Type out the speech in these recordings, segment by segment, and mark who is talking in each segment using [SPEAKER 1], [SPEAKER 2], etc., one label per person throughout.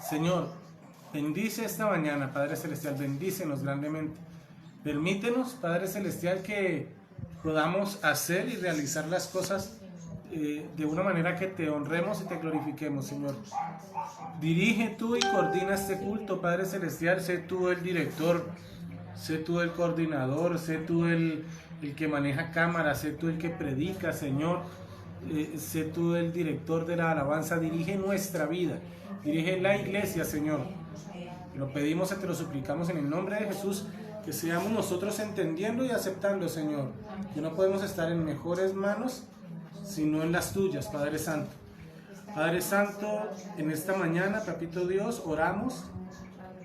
[SPEAKER 1] Señor, bendice esta mañana, Padre Celestial, bendícenos grandemente. Permítenos, Padre Celestial, que podamos hacer y realizar las cosas de una manera que te honremos y te glorifiquemos, Señor. Dirige tú y coordina este culto, Padre Celestial. Sé tú el director, sé tú el coordinador, sé tú el que maneja cámaras, sé tú el que predica, Señor. Sé tú el director de la alabanza. Dirige nuestra vida, dirige la iglesia, Señor. Lo pedimos y te lo suplicamos en el nombre de Jesús, que seamos nosotros entendiendo y aceptando, Señor, que no podemos estar en mejores manos sino en las tuyas, Padre Santo. Padre Santo, en esta mañana, Papito Dios, oramos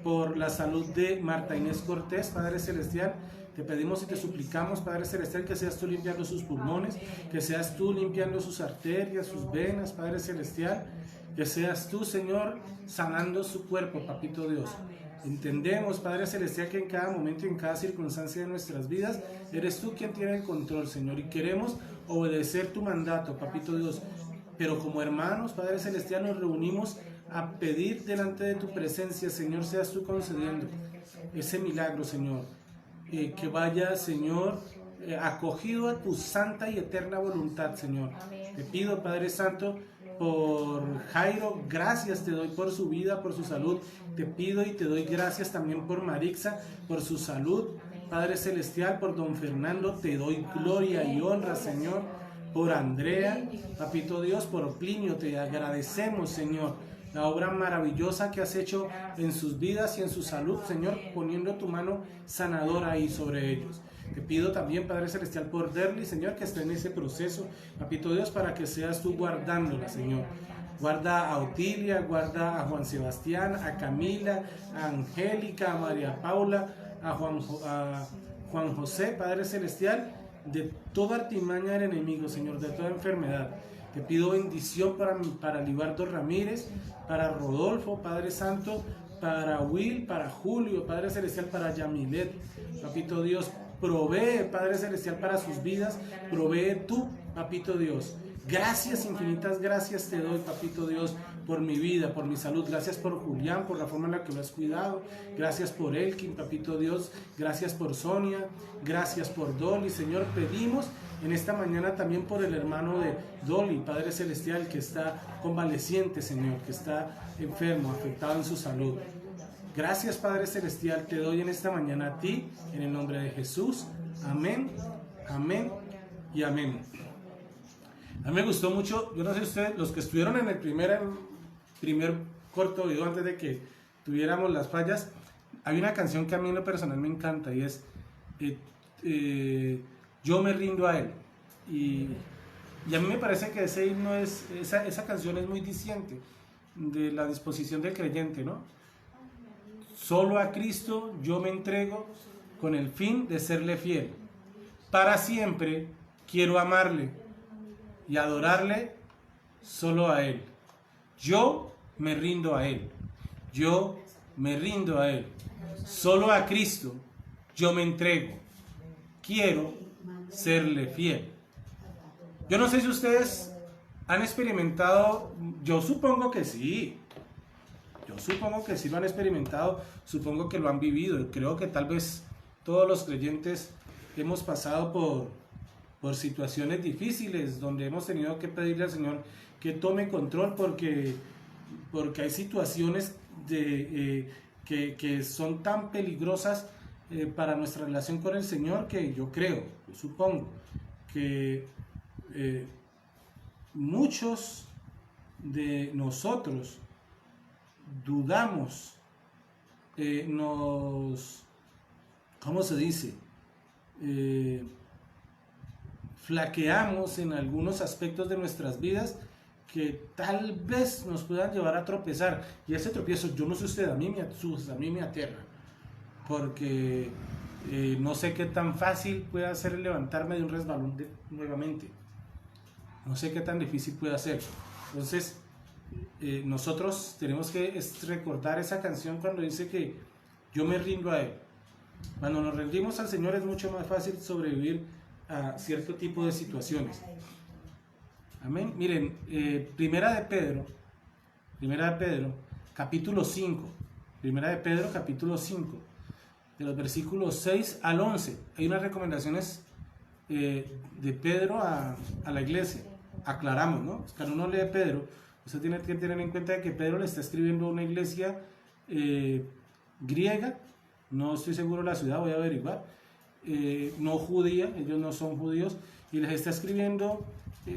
[SPEAKER 1] por la salud de Marta Inés Cortés, Padre Celestial. Te pedimos y te suplicamos, Padre Celestial, que seas tú limpiando sus pulmones, que seas tú limpiando sus arterias, sus venas, Padre Celestial, que seas tú, Señor, sanando su cuerpo, Papito Dios. Entendemos, Padre Celestial, que en cada momento y en cada circunstancia de nuestras vidas eres tú quien tiene el control, Señor, y queremos obedecer tu mandato, Papito Dios. Pero como hermanos, Padre Celestial, nos reunimos a pedir delante de tu presencia, Señor, seas tú concediendo ese milagro, Señor. Que vaya, Señor, acogido a tu santa y eterna voluntad, Señor. Te pido, Padre Santo, por Jairo, gracias te doy por su vida, por su salud. Te pido y te doy gracias también por Marixa, por su salud. Padre Celestial, por don Fernando, te doy gloria y honra, Señor. Por Andrea, Papito Dios, por Plinio, te agradecemos, Señor, la obra maravillosa que has hecho en sus vidas y en su salud, Señor, poniendo tu mano sanadora ahí sobre ellos. Te pido también, Padre Celestial, por Derly, Señor, que esté en ese proceso, Papito Dios, para que seas tú guardándola, Señor. Guarda a Otilia, guarda a Juan Sebastián, a Camila, a Angélica, a María Paula, a Juan José, Padre Celestial, de toda artimaña del enemigo, Señor, de toda enfermedad. Te pido bendición para Libardo Ramírez, para Rodolfo, Padre Santo, para Will, para Julio, Padre Celestial, para Yamilet. Papito Dios, provee, Padre Celestial, para sus vidas, provee tú, Papito Dios. Gracias, infinitas gracias te doy, Papito Dios, por mi vida, por mi salud. Gracias por Julián, por la forma en la que lo has cuidado. Gracias por Elkin, Papito Dios. Gracias por Sonia. Gracias por Dolly. Señor, pedimos en esta mañana también por el hermano de Dolly, Padre Celestial, que está convaleciente, Señor, que está enfermo, afectado en su salud. Gracias, Padre Celestial, te doy en esta mañana a ti, en el nombre de Jesús. Amén, amén y amén. A mí me gustó mucho, yo no sé ustedes, los que estuvieron en el primer corto video antes de que tuviéramos las fallas, hay una canción que a mí en lo personal me encanta y es Yo me rindo a Él. Y a mí me parece que ese himno esa canción es muy diciente de la disposición del creyente, ¿no? Solo a Cristo yo me entrego con el fin de serle fiel. Para siempre quiero amarle y adorarle solo a Él. Yo me rindo a Él. Yo me rindo a Él. Solo a Cristo yo me entrego. Quiero serle fiel. Yo no sé si ustedes han experimentado, yo supongo que sí. Yo supongo que sí lo han experimentado, supongo que lo han vivido. Creo que tal vez todos los creyentes hemos pasado por situaciones difíciles donde hemos tenido que pedirle al Señor que tome control porque hay situaciones que son tan peligrosas para nuestra relación con el Señor que yo supongo que muchos de nosotros dudamos, ¿cómo se dice? Flaqueamos en algunos aspectos de nuestras vidas que tal vez nos puedan llevar a tropezar. Y ese tropiezo, yo no sé usted, a mí me aterra. Porque no sé qué tan fácil puede ser levantarme de un resbalón nuevamente. No sé qué tan difícil puede ser. Entonces, nosotros tenemos que recordar esa canción cuando dice que yo me rindo a Él. Cuando nos rendimos al Señor es mucho más fácil sobrevivir a cierto tipo de situaciones. Amén. Miren, Primera de Pedro capítulo 5. Primera de Pedro, capítulo 5, de los versículos 6 al 11. Hay unas recomendaciones de Pedro a la iglesia. Aclaramos, ¿no? Cuando uno lee Pedro, usted tiene que tener en cuenta que Pedro le está escribiendo a una iglesia griega, no estoy seguro de la ciudad, voy a averiguar, no judía, ellos no son judíos, y les está escribiendo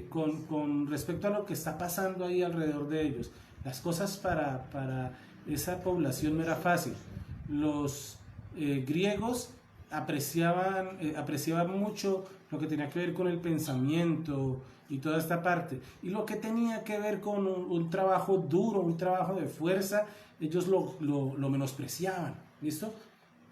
[SPEAKER 1] con respecto a lo que está pasando ahí alrededor de ellos. Las cosas para esa población no era fácil. Los griegos apreciaban mucho lo que tenía que ver con el pensamiento y toda esta parte, y lo que tenía que ver con un trabajo duro, un trabajo de fuerza, ellos lo menospreciaban, ¿listo?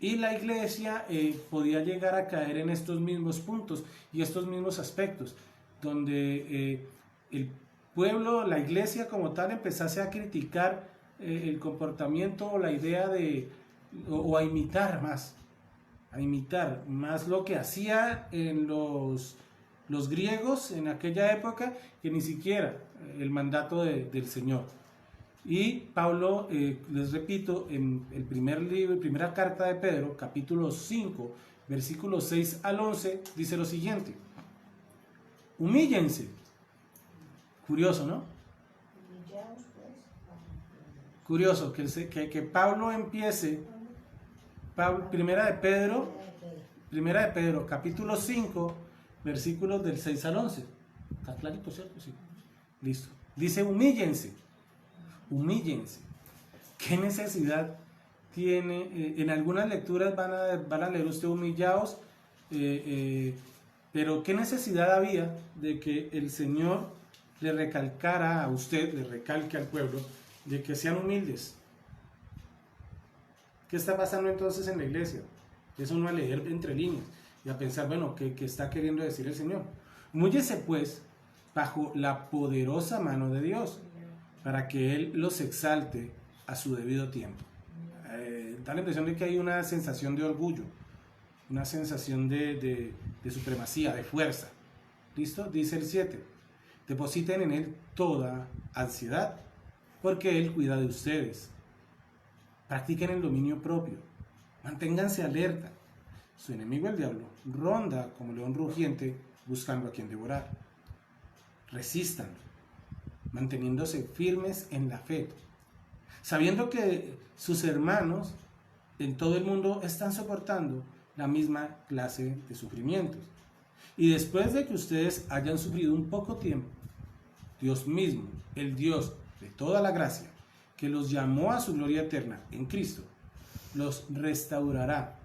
[SPEAKER 1] Y la iglesia podía llegar a caer en estos mismos puntos y estos mismos aspectos, donde el pueblo, la iglesia como tal, empezase a criticar el comportamiento o la idea o a imitar más lo que hacía en los griegos en aquella época, que ni siquiera el mandato del Señor. Y Pablo, les repito, en el primera carta de Pedro, capítulo 5, versículos 6 al 11, dice lo siguiente: humíllense. Curioso, ¿no? Curioso que Pablo empiece, primera de Pedro, capítulo 5, versículos del 6 al 11. ¿Está clarito, cierto? Sí. Listo. Dice humíllense. ¿Qué necesidad tiene? En algunas lecturas van a leer usted humillaos, pero ¿qué necesidad había de que el Señor le recalcara a usted, le recalque al pueblo, de que sean humildes? ¿Qué está pasando entonces en la iglesia? Es uno a leer entre líneas y a pensar, bueno, ¿qué está queriendo decir el Señor? Humíllese pues bajo la poderosa mano de Dios, para que Él los exalte a su debido tiempo. Da la impresión de que hay una sensación de orgullo, una sensación de supremacía, de fuerza. ¿Listo? Dice el 7. Depositen en Él toda ansiedad, porque Él cuida de ustedes. Practiquen el dominio propio. Manténganse alerta. Su enemigo, el diablo, ronda como león rugiente buscando a quien devorar. Resistan, manteniéndose firmes en la fe, sabiendo que sus hermanos en todo el mundo están soportando la misma clase de sufrimientos. Y después de que ustedes hayan sufrido un poco tiempo, Dios mismo, el Dios de toda la gracia, que los llamó a su gloria eterna en Cristo, los restaurará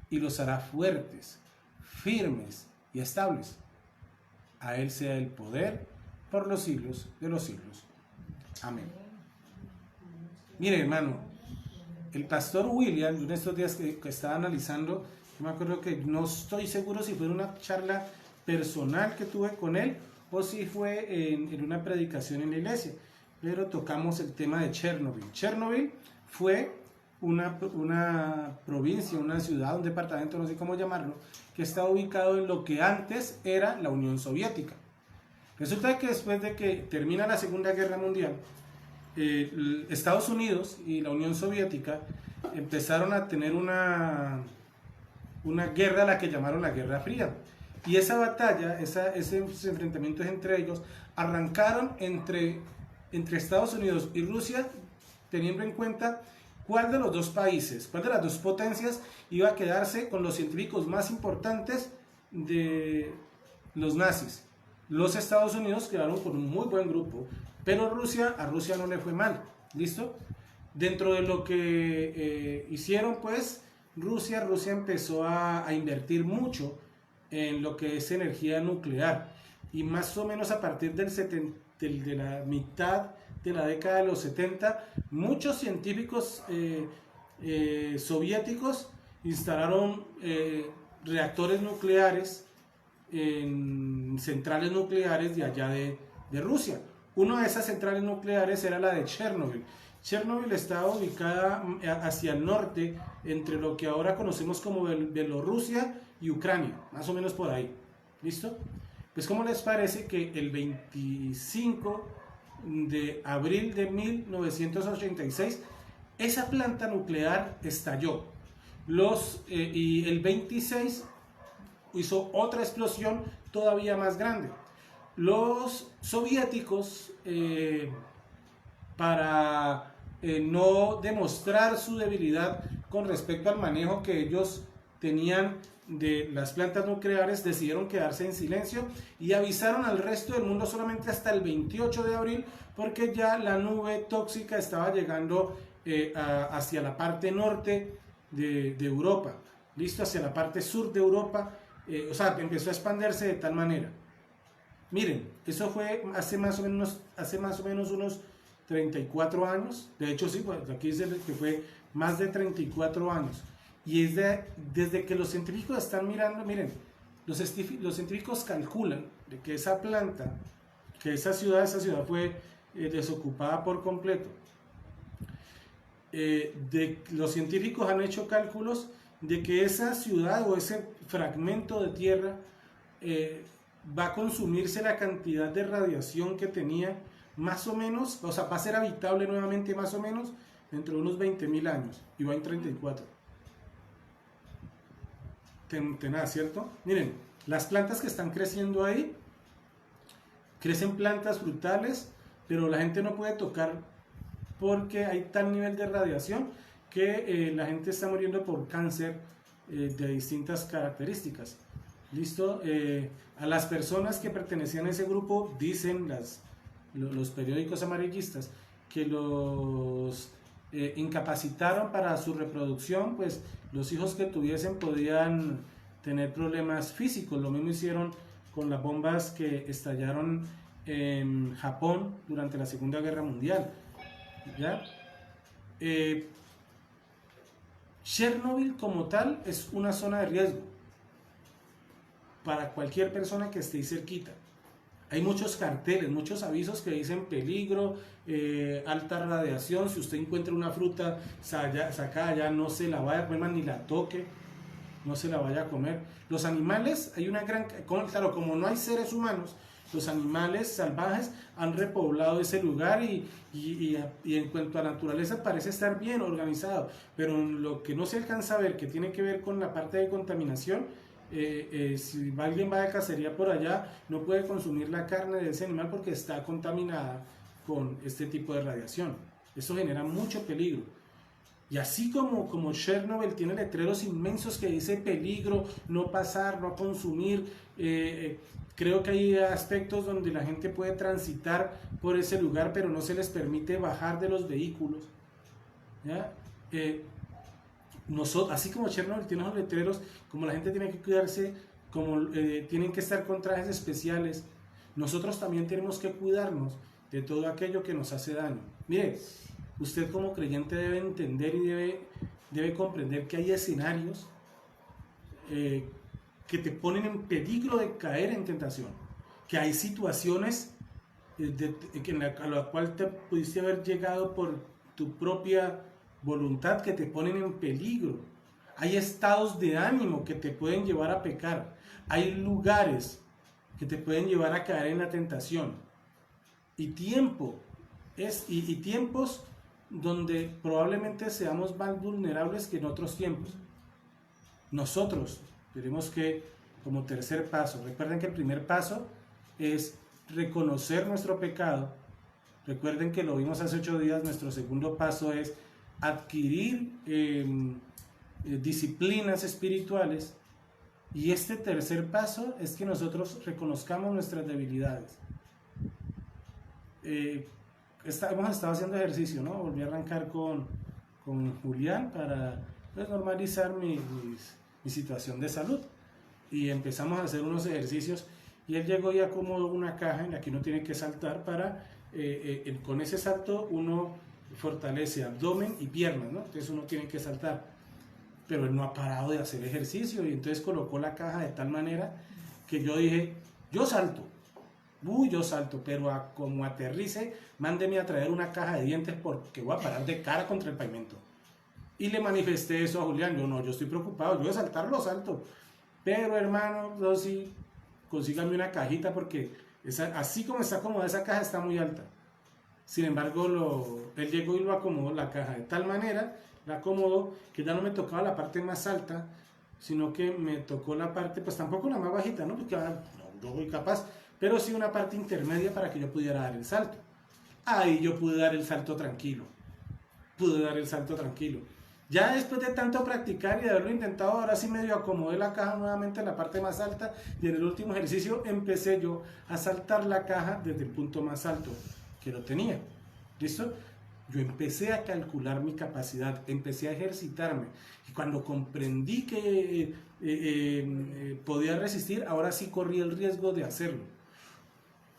[SPEAKER 1] y los hará fuertes, firmes y estables. A Él sea el poder por los siglos de los siglos. Amén. Mire, hermano, el pastor William, en estos días que estaba analizando, yo me acuerdo que no estoy seguro si fue en una charla personal que tuve con él o si fue en una predicación en la iglesia, pero tocamos el tema de Chernobyl. Chernobyl fue una provincia, una ciudad, un departamento, no sé cómo llamarlo, que está ubicado en lo que antes era la Unión Soviética. Resulta que después de que termina la Segunda Guerra Mundial, Estados Unidos y la Unión Soviética empezaron a tener una guerra a la que llamaron la Guerra Fría. Y esa batalla, esos enfrentamientos entre ellos, arrancaron entre Estados Unidos y Rusia, teniendo en cuenta cuál de los dos países, cuál de las dos potencias iba a quedarse con los científicos más importantes de los nazis. Los Estados Unidos quedaron con un muy buen grupo, pero a Rusia no le fue mal. ¿Listo? Dentro de lo que hicieron, pues, Rusia empezó a invertir mucho en lo que es energía nuclear. Y más o menos a partir de la mitad de la década de los 70, muchos científicos soviéticos instalaron reactores nucleares en centrales nucleares de allá de Rusia. Una de esas centrales nucleares era la de Chernobyl. Chernobyl estaba ubicada hacia el norte, entre lo que ahora conocemos como Bielorrusia y Ucrania, más o menos por ahí. ¿Listo? Pues, ¿cómo les parece que el 25 de abril de 1986, esa planta nuclear estalló. Y el 26 hizo otra explosión todavía más grande. Los soviéticos, para no demostrar su debilidad con respecto al manejo que ellos tenían de las plantas nucleares, decidieron quedarse en silencio y avisaron al resto del mundo solamente hasta el 28 de abril, porque ya la nube tóxica estaba llegando hacia la parte norte de Europa, listo, hacia la parte sur de Europa, o sea, empezó a expandirse de tal manera. Miren, eso fue hace más o menos unos 34 años, de hecho sí, pues aquí dice que fue más de 34 años. Y es desde que los científicos están mirando, miren, los científicos calculan de que esa planta, que esa ciudad fue desocupada por completo. Los científicos han hecho cálculos de que esa ciudad o ese fragmento de tierra va a consumirse la cantidad de radiación que tenía más o menos, o sea, va a ser habitable nuevamente más o menos dentro de unos 20.000 años, y va en 34. Tenaz, ¿cierto? Miren, las plantas que están creciendo ahí, crecen plantas frutales, pero la gente no puede tocar porque hay tal nivel de radiación que la gente está muriendo por cáncer de distintas características. ¿Listo? A las personas que pertenecían a ese grupo, dicen los periódicos amarillistas, que los incapacitaron para su reproducción, pues los hijos que tuviesen podían tener problemas físicos. Lo mismo hicieron con las bombas que estallaron en Japón durante la Segunda Guerra Mundial. ¿Ya? Chernobyl como tal es una zona de riesgo para cualquier persona que esté cerquita. Hay muchos carteles, muchos avisos que dicen peligro, alta radiación. Si usted encuentra una fruta sacada allá, no se la vaya a comer, ni la toque, no se la vaya a comer. Los animales, hay una gran... Claro, como no hay seres humanos, los animales salvajes han repoblado ese lugar y en cuanto a naturaleza parece estar bien organizado, pero lo que no se alcanza a ver, que tiene que ver con la parte de contaminación, si alguien va de cacería por allá, no puede consumir la carne de ese animal porque está contaminada con este tipo de radiación. Eso genera mucho peligro. Y así como Chernobyl tiene letreros inmensos que dice peligro, no pasar, no consumir, creo que hay aspectos donde la gente puede transitar por ese lugar, pero no se les permite bajar de los vehículos. ¿Ya? Así como Chernobyl tiene los letreros, como la gente tiene que cuidarse, como tienen que estar con trajes especiales, nosotros también tenemos que cuidarnos de todo aquello que nos hace daño. Mire, usted como creyente debe entender y debe comprender que hay escenarios que te ponen en peligro de caer en tentación, que hay situaciones a la cual te pudiste haber llegado por tu propia voluntad que te ponen en peligro. Hay estados de ánimo que te pueden llevar a pecar. Hay lugares que te pueden llevar a caer en la tentación. Y tiempos donde probablemente seamos más vulnerables que en otros tiempos. Nosotros tenemos que, como tercer paso, recuerden que el primer paso es reconocer nuestro pecado. Recuerden que lo vimos hace 8 días. Nuestro segundo paso es adquirir disciplinas espirituales, y este tercer paso es que nosotros reconozcamos nuestras debilidades. Hemos estado haciendo ejercicio, ¿no? Volví a arrancar con Julián para normalizar mi situación de salud, y empezamos a hacer unos ejercicios, y él llegó ya como una caja en la que uno tiene que saltar para, con ese salto uno fortalece abdomen y piernas, ¿no? Entonces uno tiene que saltar, pero él no ha parado de hacer ejercicio, y entonces colocó la caja de tal manera que yo dije, yo salto, pero como aterrice, mándeme a traer una caja de dientes porque voy a parar de cara contra el pavimento. Y le manifesté eso a Julián. Yo estoy preocupado, yo de saltar lo salto, pero hermano, yo sí, consígame una cajita porque así como está acomodada esa caja está muy alta. Sin embargo, él llegó y lo acomodó la caja de tal manera, la acomodó, que ya no me tocaba la parte más alta, sino que me tocó la parte, pues tampoco la más bajita, ¿no? Porque ahora no, yo voy capaz, pero sí una parte intermedia para que yo pudiera dar el salto. Ahí yo pude dar el salto tranquilo. Pude dar el salto tranquilo. Ya después de tanto practicar y de haberlo intentado, ahora sí medio acomodé la caja nuevamente en la parte más alta, y en el último ejercicio empecé yo a saltar la caja desde el punto más alto que lo tenía. ¿Listo? Yo empecé a calcular mi capacidad, empecé a ejercitarme, y cuando comprendí que podía resistir, ahora sí corrí el riesgo de hacerlo.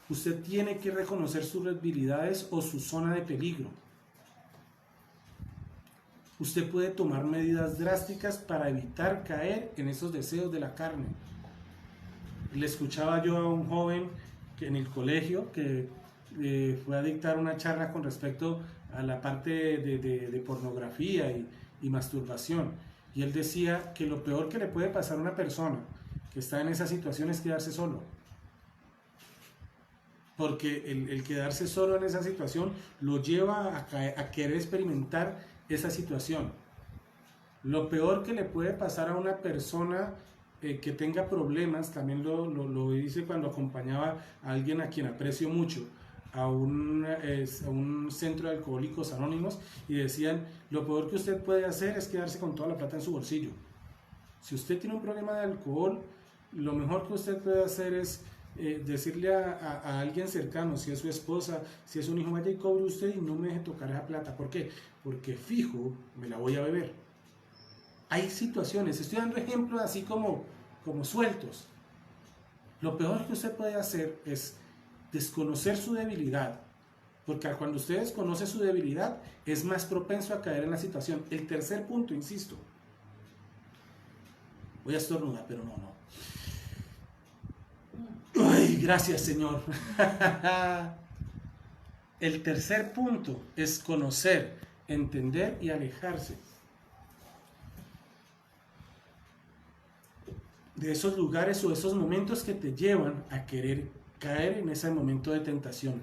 [SPEAKER 1] Usted tiene que reconocer sus debilidades o su zona de peligro. Usted puede tomar medidas drásticas para evitar caer en esos deseos de la carne. Le escuchaba yo a un joven que en el colegio que fue a dictar una charla con respecto a la parte de pornografía y masturbación. Y él decía que lo peor que le puede pasar a una persona que está en esa situación es quedarse solo. Porque el quedarse solo en esa situación lo lleva a querer experimentar esa situación. Lo peor que le puede pasar a una persona que tenga problemas, también lo hice cuando acompañaba a alguien a quien aprecio mucho, a un centro de alcohólicos anónimos, y decían, lo peor que usted puede hacer es quedarse con toda la plata en su bolsillo. Si usted tiene un problema de alcohol, lo mejor que usted puede hacer es decirle a alguien cercano, si es su esposa, si es un hijo, vaya y cobre usted y no me deje tocar esa plata. ¿Por qué? Porque fijo, me la voy a beber. Hay situaciones, estoy dando ejemplos así como sueltos. Lo peor que usted puede hacer es desconocer su debilidad, porque cuando usted desconoce su debilidad es más propenso a caer en la situación. El tercer punto, insisto, voy a estornudar, pero no. ¡Ay, gracias, Señor! El tercer punto es conocer, entender y alejarse de esos lugares o esos momentos que te llevan a querer caer en ese momento de tentación.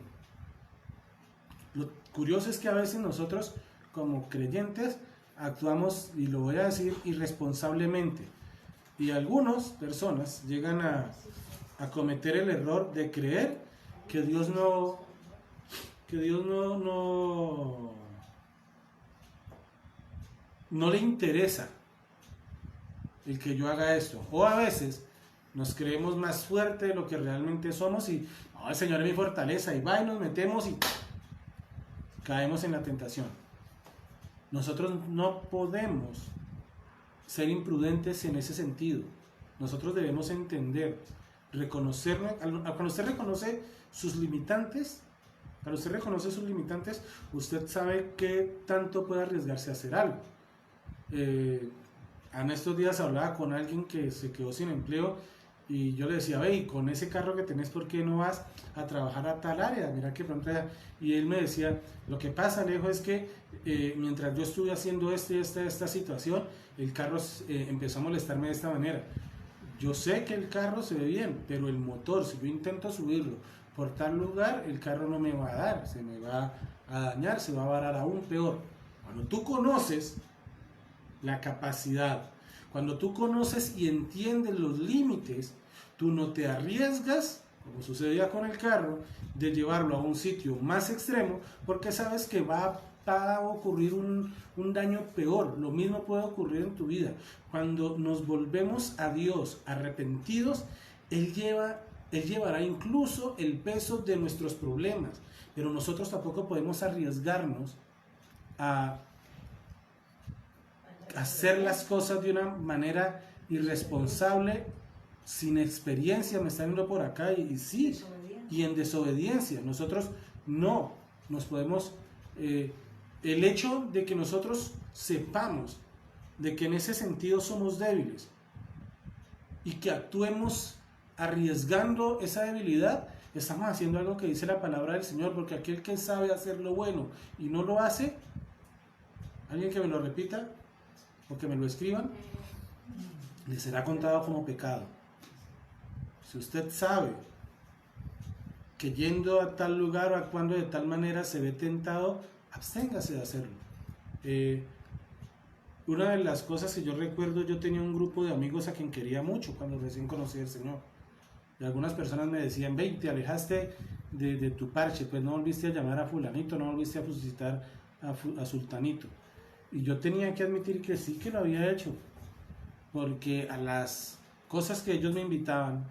[SPEAKER 1] Lo curioso es que a veces nosotros, como creyentes, actuamos, y lo voy a decir, irresponsablemente. Y algunas personas llegan a cometer el error de creer que Dios no le interesa el que yo haga esto. O a veces nos creemos más fuerte de lo que realmente somos y no, el Señor es mi fortaleza, y va y nos metemos y caemos en la tentación. Nosotros no podemos ser imprudentes en ese sentido. Nosotros debemos entender, reconocernos. Cuando usted reconoce sus limitantes, usted sabe qué tanto puede arriesgarse a hacer algo. En estos días hablaba con alguien que se quedó sin empleo, y yo le decía, ve, y con ese carro que tenés, ¿por qué no vas a trabajar a tal área? Mira que pronto. Y él me decía, lo que pasa, Alejo, es que mientras yo estuve haciendo esta situación, el carro empezó a molestarme de esta manera. Yo sé que el carro se ve bien, pero el motor, si yo intento subirlo por tal lugar, el carro no me va a dar, se me va a dañar, se va a varar aún peor. Cuando tú conoces la capacidad, cuando tú conoces y entiendes los límites, tú no te arriesgas, como sucedía con el carro, de llevarlo a un sitio más extremo, porque sabes que va a ocurrir un daño peor. Lo mismo puede ocurrir en tu vida. Cuando nos volvemos a Dios arrepentidos, Él llevará incluso el peso de nuestros problemas, pero nosotros tampoco podemos arriesgarnos a hacer las cosas de una manera irresponsable, sin experiencia. Me están viendo por acá, y sí, y en desobediencia. Nosotros no nos podemos, el hecho de que nosotros sepamos de que en ese sentido somos débiles y que actuemos arriesgando esa debilidad, estamos haciendo algo que dice la palabra del Señor, porque aquel que sabe hacer lo bueno y no lo hace, alguien que me lo repita o que me lo escriban, le será contado como pecado. Si usted sabe que yendo a tal lugar o actuando de tal manera se ve tentado, absténgase de hacerlo. Una de las cosas que yo recuerdo, yo tenía un grupo de amigos a quien quería mucho cuando recién conocí al Señor. Y algunas personas me decían, ve, te alejaste de tu parche, pues no volviste a llamar a fulanito, no volviste a visitar a sultanito. Y yo tenía que admitir que sí que lo había hecho, porque a las cosas que ellos me invitaban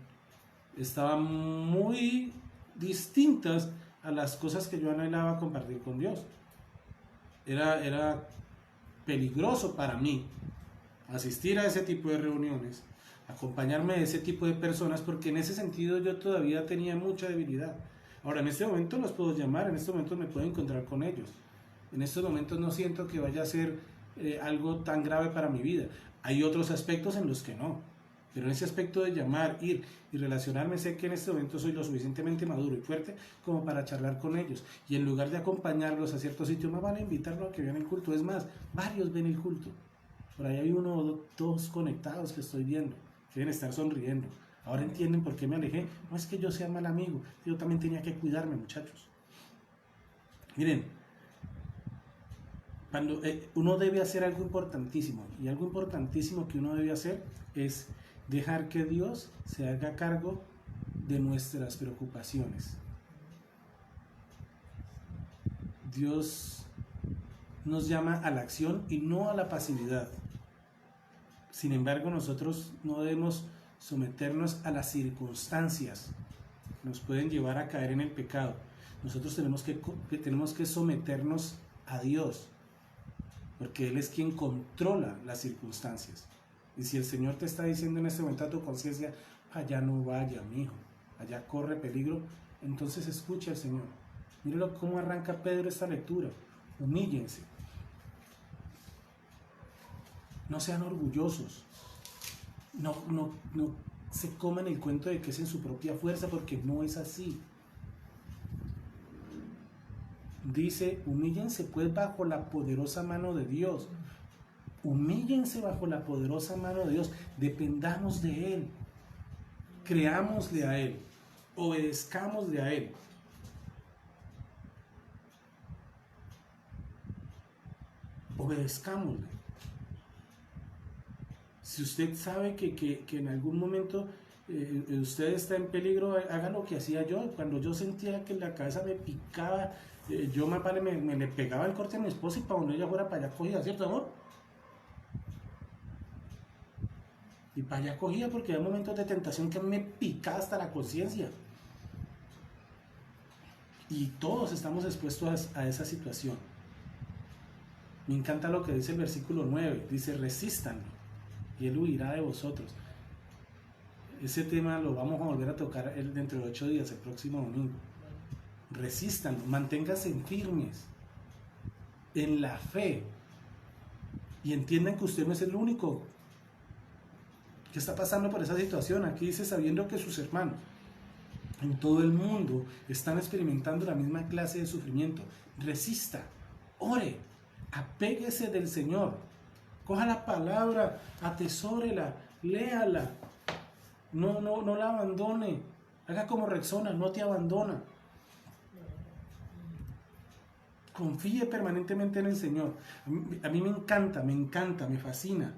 [SPEAKER 1] estaban muy distintas a las cosas que yo anhelaba compartir con Dios. Era peligroso para mí asistir a ese tipo de reuniones, acompañarme de ese tipo de personas, porque en ese sentido yo todavía tenía mucha debilidad. Ahora, en este momento los puedo llamar, en este momento me puedo encontrar con ellos. En estos momentos no siento que vaya a ser algo tan grave para mi vida. Hay otros aspectos en los que no. Pero en ese aspecto de llamar, ir y relacionarme, sé que en este momento soy lo suficientemente maduro y fuerte como para charlar con ellos. Y en lugar de acompañarlos a cierto sitio, me van a invitarlos a que vean el culto. Es más, varios ven el culto. Por ahí hay uno o dos conectados que estoy viendo, que deben estar sonriendo. Ahora entienden por qué me alejé. No es que yo sea mal amigo, yo también tenía que cuidarme, muchachos. Miren, cuando uno debe hacer algo importantísimo, y algo importantísimo que uno debe hacer es dejar que Dios se haga cargo de nuestras preocupaciones. Dios nos llama a la acción y no a la pasividad. Sin embargo, nosotros no debemos someternos a las circunstancias que nos pueden llevar a caer en el pecado. Nosotros tenemos que someternos a Dios, porque Él es quien controla las circunstancias. Y si el Señor te está diciendo en este momento a tu conciencia, allá no vaya, mi hijo, allá corre peligro, entonces escucha al Señor. Míralo cómo arranca Pedro esta lectura. Humíllense. No sean orgullosos. No se coman el cuento de que es en su propia fuerza, porque no es así. Dice, humíllense pues bajo la poderosa mano de Dios. Humíllense bajo la poderosa mano de Dios. Dependamos de Él. Creámosle a Él. Obedezcámosle a Él. Obedezcámosle. Si usted sabe que en algún momento usted está en peligro, haga lo que hacía yo. Cuando yo sentía que la cabeza me picaba, yo más vale me le pegaba el corte a mi esposa y para donde ella fuera para allá cogía, ¿cierto, amor? Y para allá cogía, porque había momentos de tentación que me picaba hasta la conciencia. Y todos estamos expuestos a esa situación. Me encanta lo que dice el versículo 9. Dice, resístanlo y Él huirá de vosotros. Ese tema lo vamos a volver a tocar dentro de 8 días, el próximo domingo. Resístanlo, manténganse firmes en la fe. Y entiendan que usted no es el único que está pasando por esa situación. Aquí dice, sabiendo que sus hermanos en todo el mundo están experimentando la misma clase de sufrimiento. Resista, ore, apéguese del Señor, coja la palabra, atesórela, léala, no la abandone, haga como Rexona, no te abandona. Confíe permanentemente en el Señor. A mí me encanta, me fascina.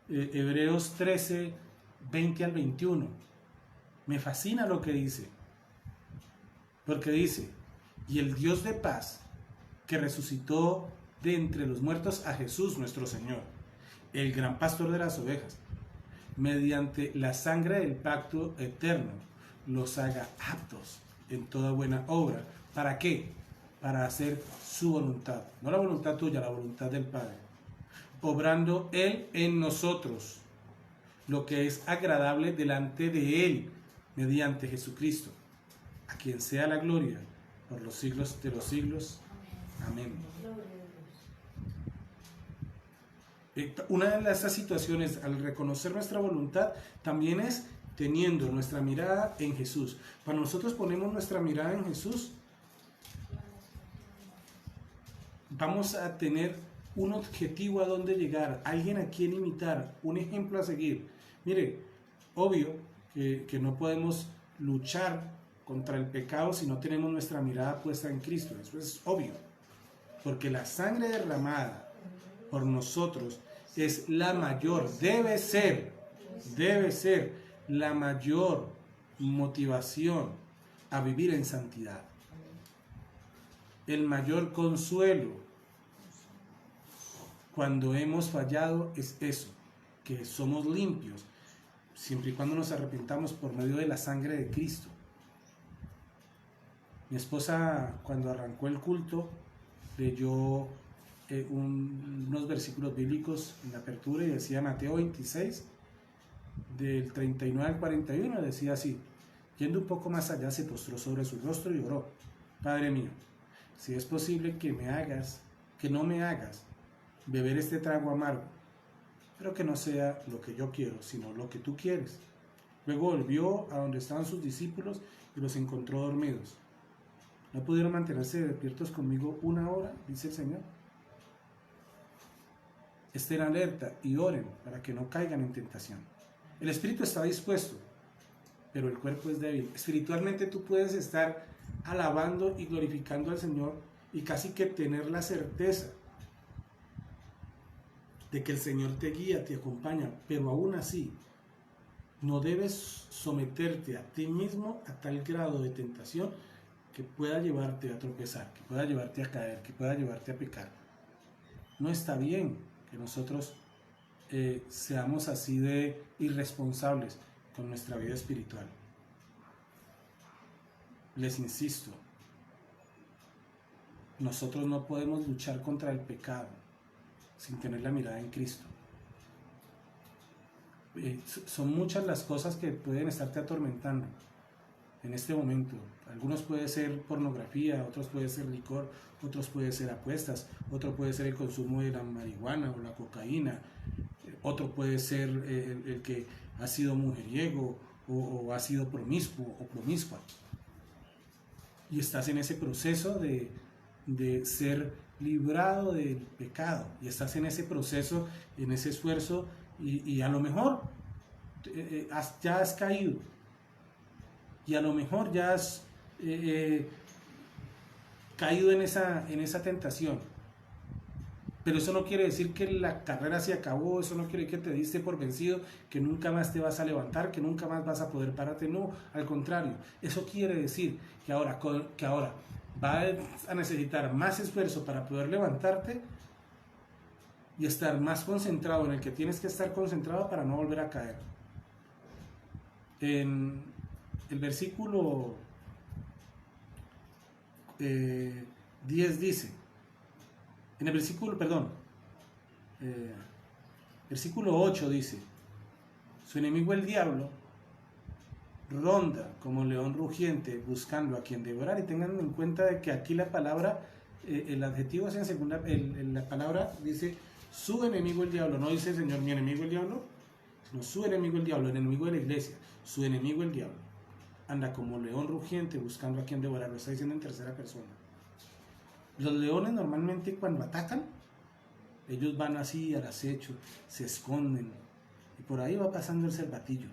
[SPEAKER 1] Hebreos 13, 20 al 21. Me fascina lo que dice. Porque dice, y el Dios de paz, que resucitó de entre los muertos a Jesús nuestro Señor, el gran pastor de las ovejas, mediante la sangre del pacto eterno, los haga aptos en toda buena obra. ¿Para qué? Para hacer su voluntad. No la voluntad tuya, la voluntad del Padre. Obrando Él en nosotros lo que es agradable delante de Él, mediante Jesucristo, a quien sea la gloria por los siglos de los siglos. Amén. Una de estas situaciones al reconocer nuestra voluntad también es teniendo nuestra mirada en Jesús. Cuando nosotros ponemos nuestra mirada en Jesús, vamos a tener un objetivo a donde llegar, alguien a quien imitar, un ejemplo a seguir. Mire, obvio que no podemos luchar contra el pecado si no tenemos nuestra mirada puesta en Cristo. Eso es obvio, porque la sangre derramada por nosotros es la mayor, debe ser la mayor motivación a vivir en santidad. El mayor consuelo cuando hemos fallado es eso, que somos limpios, siempre y cuando nos arrepentamos por medio de la sangre de Cristo. Mi esposa, cuando arrancó el culto, leyó unos versículos bíblicos en la apertura y decía Mateo 26, del 39 al 41, decía así: yendo un poco más allá, se postró sobre su rostro y oró: Padre mío, si es posible que no me hagas beber este trago amargo, pero que no sea lo que yo quiero, sino lo que tú quieres. Luego volvió a donde estaban sus discípulos y los encontró dormidos. ¿No pudieron mantenerse despiertos conmigo 1 hora?, dice el Señor. Estén alerta y oren para que no caigan en tentación. El espíritu está dispuesto, pero el cuerpo es débil. Espiritualmente tú puedes estar alabando y glorificando al Señor y casi que tener la certeza de que el Señor te guía, te acompaña, pero aún así no debes someterte a ti mismo a tal grado de tentación que pueda llevarte a tropezar, que pueda llevarte a caer, que pueda llevarte a pecar. No está bien que nosotros seamos así de irresponsables con nuestra vida espiritual. Les insisto, nosotros no podemos luchar contra el pecado sin tener la mirada en Cristo. Son muchas las cosas que pueden estarte atormentando en este momento. Algunos puede ser pornografía, otros puede ser licor, otros puede ser apuestas, otro puede ser el consumo de la marihuana o la cocaína, otro puede ser el que ha sido mujeriego o ha sido promiscuo o promiscua. Y estás en ese proceso de ser librado del pecado, y estás en ese proceso, en ese esfuerzo, y a lo mejor ya has caído, y a lo mejor ya has caído en esa tentación, pero eso no quiere decir que la carrera se acabó, eso no quiere decir que te diste por vencido, que nunca más te vas a levantar, que nunca más vas a poder pararte. No, al contrario, eso quiere decir que ahora vas a necesitar más esfuerzo para poder levantarte y estar más concentrado en el que tienes que estar concentrado para no volver a caer. En el versículo 10 dice, en el versículo 8 dice: su enemigo el diablo ronda como león rugiente buscando a quien devorar. Y tengan en cuenta de que aquí la palabra, el adjetivo es en segunda, la palabra dice su enemigo el diablo, no dice el Señor mi enemigo el diablo, sino su enemigo el diablo, el enemigo de la iglesia, su enemigo el diablo. Anda como león rugiente buscando a quien devorar, lo está diciendo en tercera persona. Los leones normalmente cuando atacan, ellos van así al acecho, se esconden, y por ahí va pasando el cervatillo.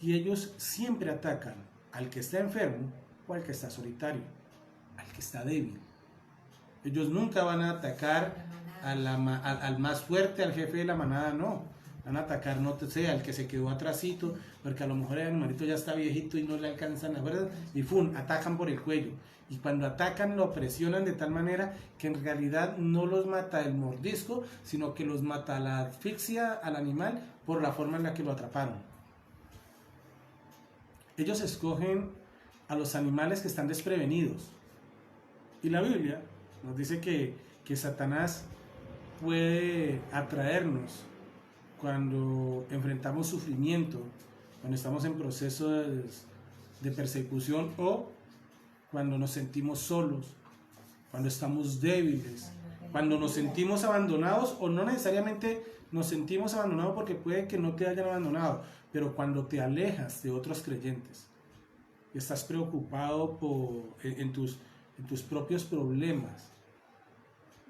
[SPEAKER 1] Y ellos siempre atacan al que está enfermo o al que está solitario, al que está débil. Ellos nunca van a atacar al más fuerte, al jefe de la manada, no. Van a atacar, no sé, al que se quedó atrasito, porque a lo mejor el animalito ya está viejito y no le alcanzan las fuerzas, y ¡fum!, atacan por el cuello. Y cuando atacan lo presionan de tal manera que en realidad no los mata el mordisco, sino que los mata la asfixia al animal por la forma en la que lo atraparon. Ellos escogen a los animales que están desprevenidos. Y la Biblia nos dice que Satanás puede atraernos cuando enfrentamos sufrimiento, cuando estamos en procesos de persecución, o cuando nos sentimos solos, cuando estamos débiles, cuando nos sentimos abandonados, o no necesariamente nos sentimos abandonados porque puede que no te hayan abandonado, pero cuando te alejas de otros creyentes y estás preocupado en tus propios problemas,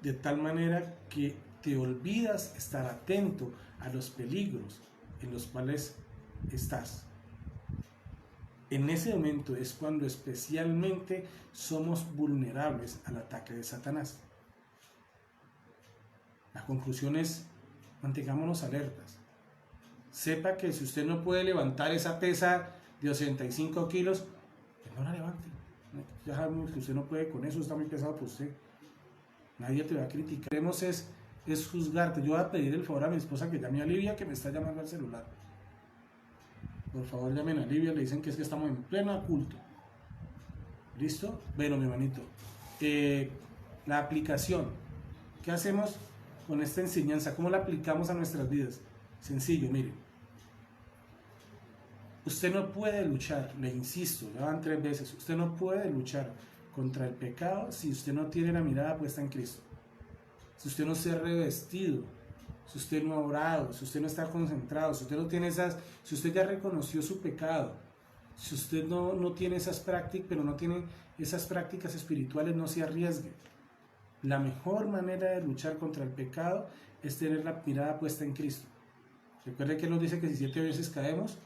[SPEAKER 1] de tal manera que te olvidas estar atento a los peligros en los cuales estás. En ese momento es cuando especialmente somos vulnerables al ataque de Satanás. La conclusión es, mantengámonos alertas. Sepa que si usted no puede levantar esa pesa de 85 kilos, pues no la levante. Ya sabemos que usted no puede con eso, está muy pesado para usted. Nadie te va a criticar. Queremos es juzgarte. Yo voy a pedir el favor a mi esposa que llame a Livia, que me está llamando al celular. Por favor, llamen a Livia, le dicen que es que estamos en pleno culto. ¿Listo? Bueno, mi hermanito. La aplicación. ¿Qué hacemos con esta enseñanza? ¿Cómo la aplicamos a nuestras vidas? Sencillo, mire. Usted no puede luchar, le insisto, ya van 3 veces, usted no puede luchar contra el pecado si usted no tiene la mirada puesta en Cristo. Si usted no se ha revestido, si usted no ha orado, si usted no está concentrado, si usted no tiene si usted ya reconoció su pecado, si usted no tiene esas prácticas, pero no tiene esas prácticas espirituales, no se arriesgue. La mejor manera de luchar contra el pecado es tener la mirada puesta en Cristo. Recuerde que Él nos dice que si 7 veces caemos,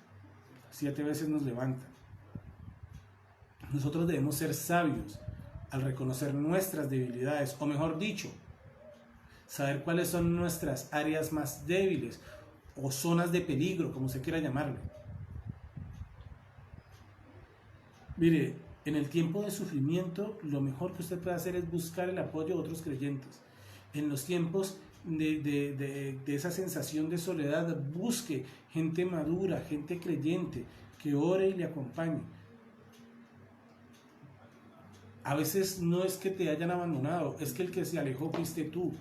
[SPEAKER 1] 7 veces nos levanta. Nosotros debemos ser sabios al reconocer nuestras debilidades, o mejor dicho, saber cuáles son nuestras áreas más débiles o zonas de peligro, como se quiera llamarle. Mire, en el tiempo de sufrimiento, lo mejor que usted puede hacer es buscar el apoyo de otros creyentes. En los tiempos de esa sensación de soledad, busque gente madura, gente creyente, que ore y le acompañe. A veces no es que te hayan abandonado, es que el que se alejó fuiste tú.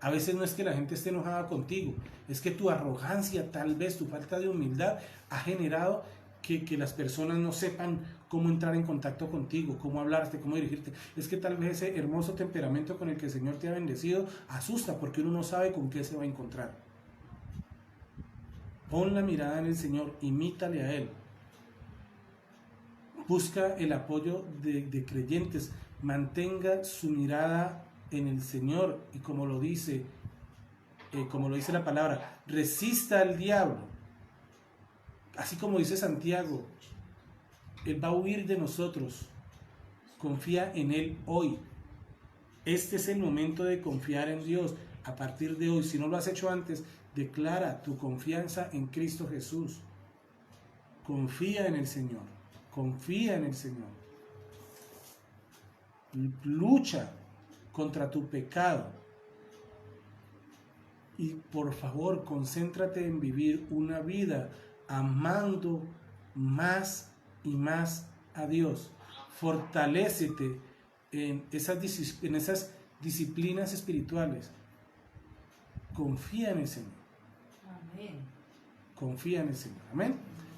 [SPEAKER 1] A veces no es que la gente esté enojada contigo, es que tu arrogancia, tal vez tu falta de humildad, ha generado que las personas no sepan cómo entrar en contacto contigo, cómo hablarte, cómo dirigirte. Es que tal vez ese hermoso temperamento con el que el Señor te ha bendecido asusta, porque uno no sabe con qué se va a encontrar. Pon la mirada en el Señor, imítale a Él. Busca el apoyo de creyentes, mantenga su mirada en el Señor, y como lo dice la palabra, resista al diablo. Así como dice Santiago, Él va a huir de nosotros. Confía en Él hoy. Este es el momento de confiar en Dios. A partir de hoy, si no lo has hecho antes, declara tu confianza en Cristo Jesús. Confía en el Señor. Confía en el Señor. Lucha contra tu pecado. Y por favor, concéntrate en vivir una vida amando más y más a Dios. Fortalécete en esas disciplinas espirituales. Confía en el Señor. Amén. Confía en el Señor. Amén.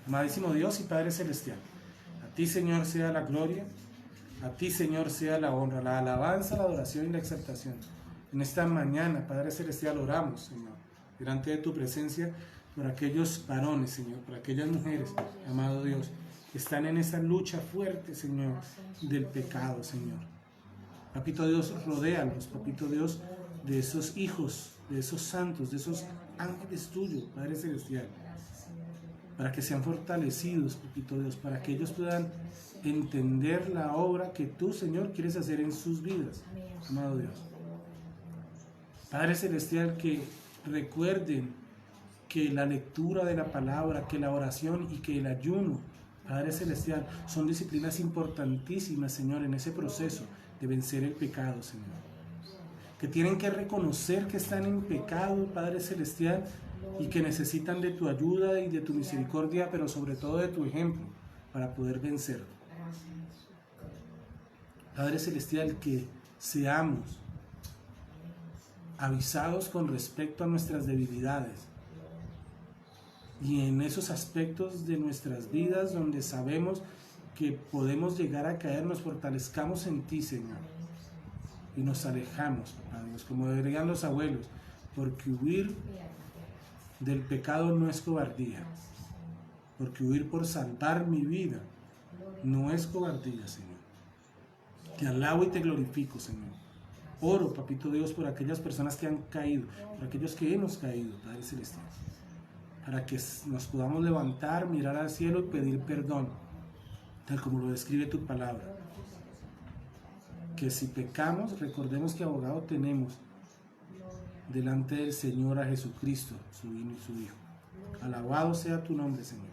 [SPEAKER 1] Amadísimo Dios y Padre Celestial, a ti, Señor, sea la gloria, a ti, Señor, sea la honra, la alabanza, la adoración y la exaltación. En esta mañana, Padre Celestial, oramos, Señor, delante de tu presencia, por aquellos varones, Señor, por aquellas mujeres, amado Dios, que están en esa lucha fuerte, Señor, del pecado, Señor. Papito Dios, rodéalos, Papito Dios, de esos hijos, de esos santos, de esos ángeles tuyos, Padre Celestial, para que sean fortalecidos, Papito Dios, para que ellos puedan entender la obra que tú, Señor, quieres hacer en sus vidas, amado Dios. Padre Celestial, que recuerden que la lectura de la palabra, que la oración y que el ayuno, Padre Celestial, son disciplinas importantísimas, Señor, en ese proceso de vencer el pecado, Señor. Que tienen que reconocer que están en pecado, Padre Celestial, y que necesitan de tu ayuda y de tu misericordia, pero sobre todo de tu ejemplo, para poder vencerlo. Padre Celestial, que seamos avisados con respecto a nuestras debilidades, y en esos aspectos de nuestras vidas donde sabemos que podemos llegar a caer, nos fortalezcamos en ti, Señor, y nos alejamos, Papá Dios, como dirían los abuelos, porque huir del pecado no es cobardía, porque huir por salvar mi vida no es cobardía, Señor. Te alabo y te glorifico, Señor. Oro, Papito Dios, por aquellas personas que han caído, por aquellos que hemos caído, Padre Celestial, para que nos podamos levantar, mirar al cielo y pedir perdón. tal como lo describe tu palabra. Que si pecamos, recordemos que abogado tenemos delante del Señor a Jesucristo, su Hijo y su Hijo. Alabado sea tu nombre, Señor.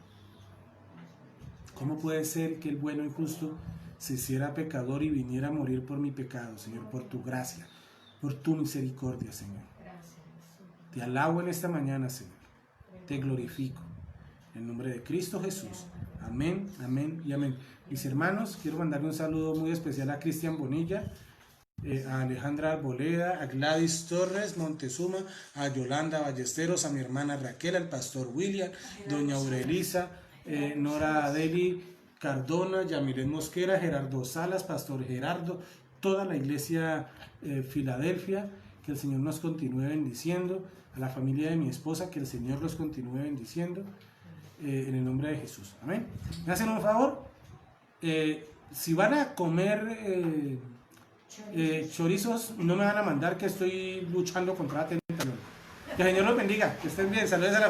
[SPEAKER 1] ¿Cómo puede ser que el bueno y justo se hiciera pecador y viniera a morir por mi pecado, Señor? Por tu gracia, por tu misericordia, Señor. Te alabo en esta mañana, Señor. Te glorifico. En el nombre de Cristo Jesús. Amén, amén y amén. Mis hermanos, quiero mandarle un saludo muy especial a Cristian Bonilla, a Alejandra Arboleda, a Gladys Torres Montezuma, a Yolanda Ballesteros, a mi hermana Raquel, al pastor William, doña Aurelisa, Nora Adeli Cardona, Yamilet Mosquera, Gerardo Salas, pastor Gerardo, toda la iglesia Filadelfia, que el Señor nos continúe bendiciendo, a la familia de mi esposa, que el Señor los continúe bendiciendo, en el nombre de Jesús. Amén. ¿Me hacen un favor? Si van a comer chorizos, no me van a mandar, que estoy luchando contra la tentación. Que el Señor los bendiga, que estén bien, saludos a la familia.